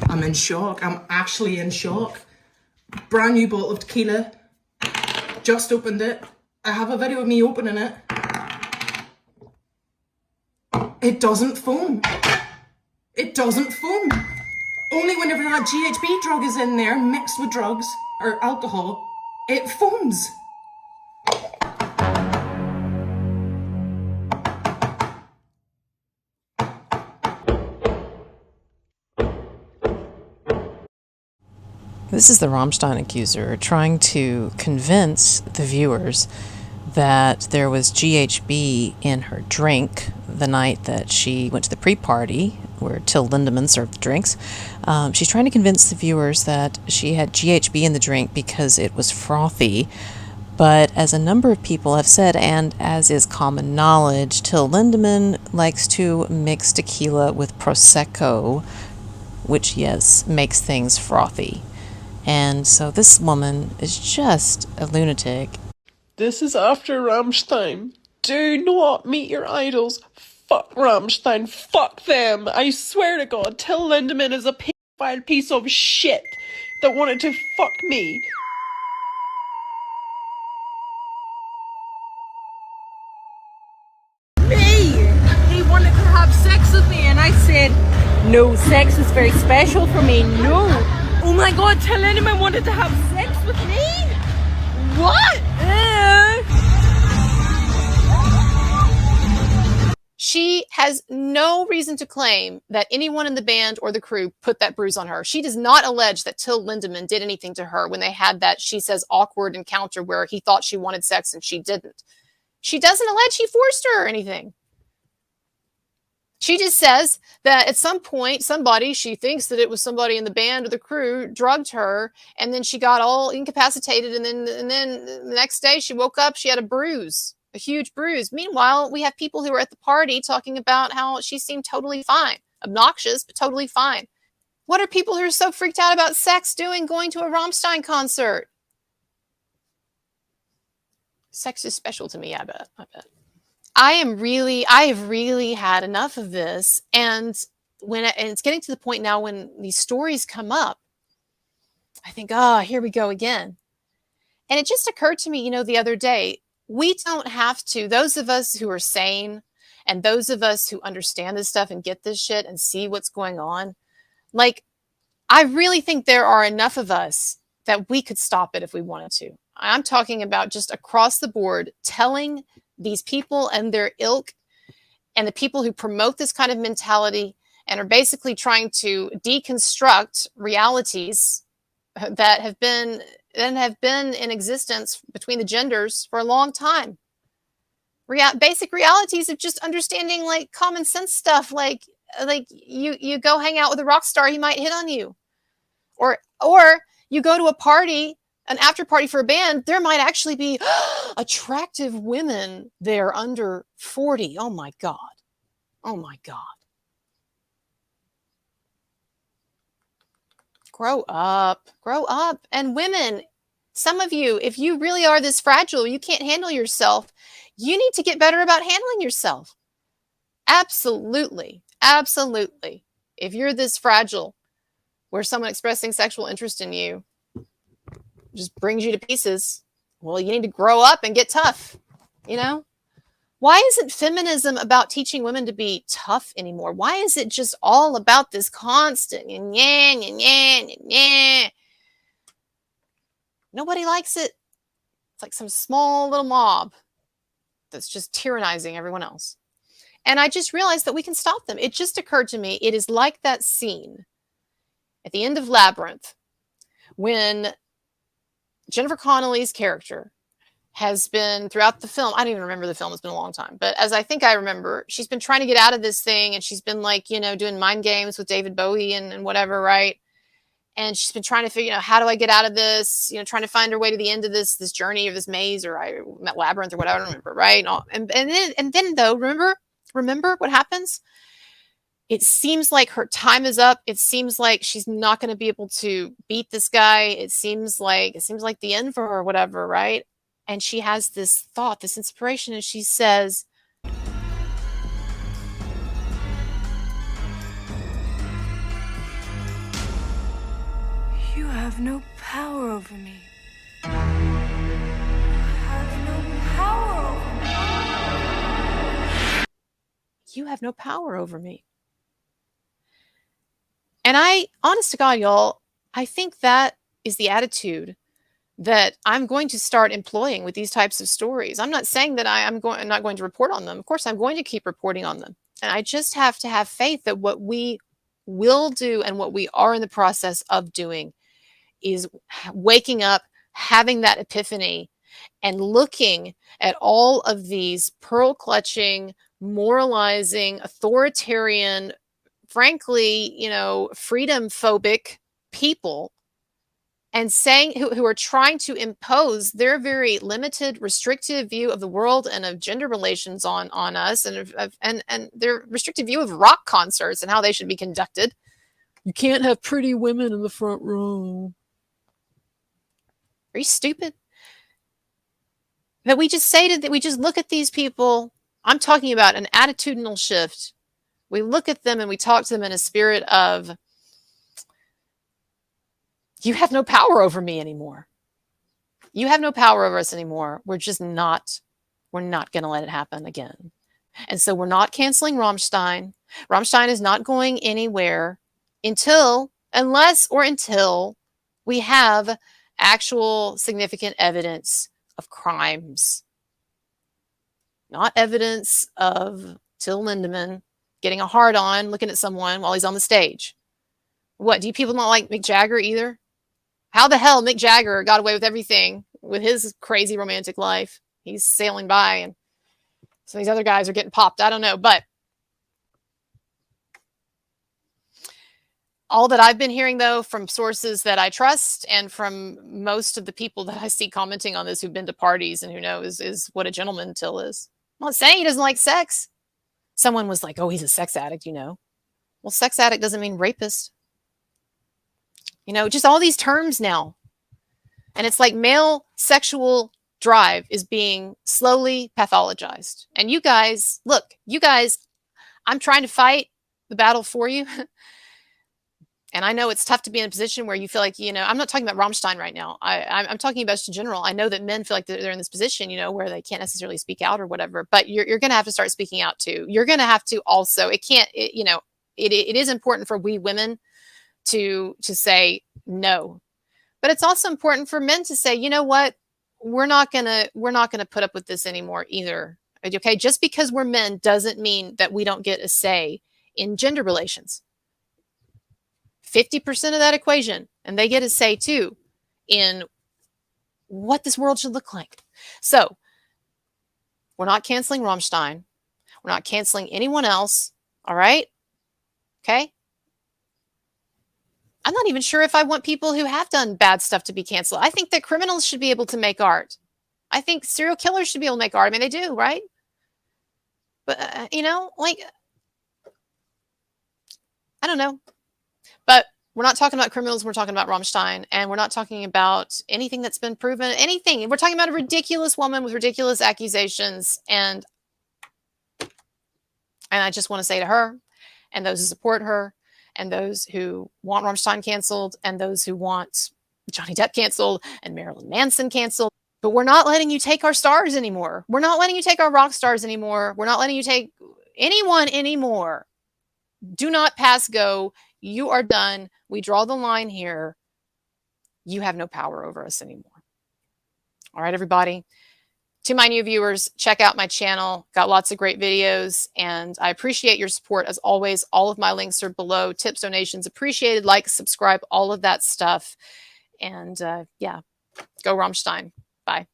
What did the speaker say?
I'm in shock. I'm actually in shock. Brand new bottle of tequila. Just opened it. I have a video of me opening it. It doesn't foam. It doesn't foam. Only whenever that GHB drug is in there, mixed with drugs or alcohol, it foams. This is the Rammstein accuser trying to convince the viewers that there was GHB in her drink the night that she went to the pre-party where Till Lindemann served drinks. She's trying to convince the viewers that she had GHB in the drink because it was frothy. But as a number of people have said, and as is common knowledge, Till Lindemann likes to mix tequila with Prosecco, which, yes, makes things frothy. And so this woman is just a lunatic. This is after Rammstein. Do not meet your idols. Fuck Rammstein. Fuck them. I swear to God, Till Lindemann is a pedophile piece of shit that wanted to fuck me. He wanted to have sex with me and I said, no, sex is very special for me, no. Oh my God, Till Lindemann wanted to have sex with me? What? She has no reason to claim that anyone in the band or the crew put that bruise on her. She does not allege that Till Lindemann did anything to her when they had that, she says, awkward encounter where he thought she wanted sex and she didn't. She doesn't allege he forced her or anything. She just says that at some point, somebody, she thinks that it was somebody in the band or the crew, drugged her, and then she got all incapacitated, and then the next day she woke up, she had a bruise, a huge bruise. Meanwhile, we have people who were at the party talking about how she seemed totally fine. Obnoxious, but totally fine. What are people who are so freaked out about sex doing going to a Rammstein concert? Sex is special to me, I bet. I have really had enough of this. And it's getting to the point now when these stories come up, I think, here we go again. And it just occurred to me, the other day, we don't have to, those of us who are sane and those of us who understand this stuff and get this shit and see what's going on, like, I really think there are enough of us that we could stop it if we wanted to. I'm talking about just across the board telling these people and their ilk and the people who promote this kind of mentality and are basically trying to deconstruct realities that have been in existence between the genders for a long time. Basic realities of just understanding like common sense stuff, like you go hang out with a rock star, he might hit on you. Or you go to a party, an after party for a band, there might actually be attractive women there under 40. Oh my God. Oh my God. Grow up. Grow up. And women, some of you, if you really are this fragile, you can't handle yourself, you need to get better about handling yourself. Absolutely. Absolutely. If you're this fragile, where someone expressing sexual interest in you just brings you to pieces, well, you need to grow up and get tough, Why isn't feminism about teaching women to be tough anymore? Why is it just all about this constant Nobody likes it. It's like some small little mob that's just tyrannizing everyone else. And I just realized that we can stop them. It just occurred to me, it is like that scene at the end of Labyrinth when Jennifer Connelly's character has been throughout the film. I don't even remember the film. It's been a long time. But as I think I remember, she's been trying to get out of this thing. And she's been like, doing mind games with David Bowie and whatever, right? And she's been trying to figure out, how do I get out of this? Trying to find her way to the end of this journey or this maze or labyrinth or whatever. I don't remember, right? And then though, remember what happens? It seems like her time is up. It seems like she's not going to be able to beat this guy. It seems like the end for her or whatever, right? And she has this thought, this inspiration, and she says, You have no power over me. You have no power over me. You have no power over me. And honest to God, y'all, I think that is the attitude that I'm going to start employing with these types of stories. I'm not saying that I'm not going to report on them. Of course, I'm going to keep reporting on them. And I just have to have faith that what we will do and what we are in the process of doing is waking up, having that epiphany, and looking at all of these pearl clutching, moralizing, authoritarian, frankly, freedom phobic people, and saying who are trying to impose their very limited, restrictive view of the world and of gender relations on us, and their restrictive view of rock concerts and how they should be conducted. You can't have pretty women in the front row. Are you stupid? That we just we just look at these people. I'm talking about an attitudinal shift. We look at them and we talk to them in a spirit of, you have no power over me anymore. You have no power over us anymore. We're not going to let it happen again. And so we're not canceling Rammstein. Rammstein is not going anywhere until we have actual significant evidence of crimes. Not evidence of Till Lindemann getting a hard on looking at someone while he's on the stage. What, do you people not like Mick Jagger either? How the hell Mick Jagger got away with everything with his crazy romantic life? He's sailing by and some of these other guys are getting popped. I don't know. But all that I've been hearing, though, from sources that I trust and from most of the people that I see commenting on this who've been to parties and who know is what a gentleman Till is. I'm not saying he doesn't like sex. Someone was like, oh, he's a sex addict, Well, sex addict doesn't mean rapist. Just all these terms now. And it's like male sexual drive is being slowly pathologized. And you guys, I'm trying to fight the battle for you. And I know it's tough to be in a position where you feel like, I'm not talking about Rammstein right now. I'm talking about just in general. I know that men feel like they're in this position, where they can't necessarily speak out or whatever, but you're going to have to start speaking out too. You're going to have to also, it is important for we women to say no, but it's also important for men to say, you know what, we're not going to put up with this anymore either. Okay. Just because we're men doesn't mean that we don't get a say in gender relations. 50% of that equation, and they get a say too in what this world should look like. So we're not canceling Rammstein. We're not canceling anyone else. All right. Okay. I'm not even sure if I want people who have done bad stuff to be canceled. I think that criminals should be able to make art. I think serial killers should be able to make art. I mean, they do, right? But, I don't know. But we're not talking about criminals. We're talking about Rammstein. And we're not talking about anything that's been proven. Anything. We're talking about a ridiculous woman with ridiculous accusations. And I just want to say to her and those who support her and those who want Rammstein canceled and those who want Johnny Depp canceled and Marilyn Manson canceled, but we're not letting you take our stars anymore. We're not letting you take our rock stars anymore. We're not letting you take anyone anymore. Do not pass go. You are done. We draw the line here. You have no power over us anymore. All right, everybody. To my new viewers, check out my channel. Got lots of great videos, and I appreciate your support as always. All of my links are below. Tips, donations appreciated. Like, subscribe, all of that stuff. And yeah, go Rammstein. Bye.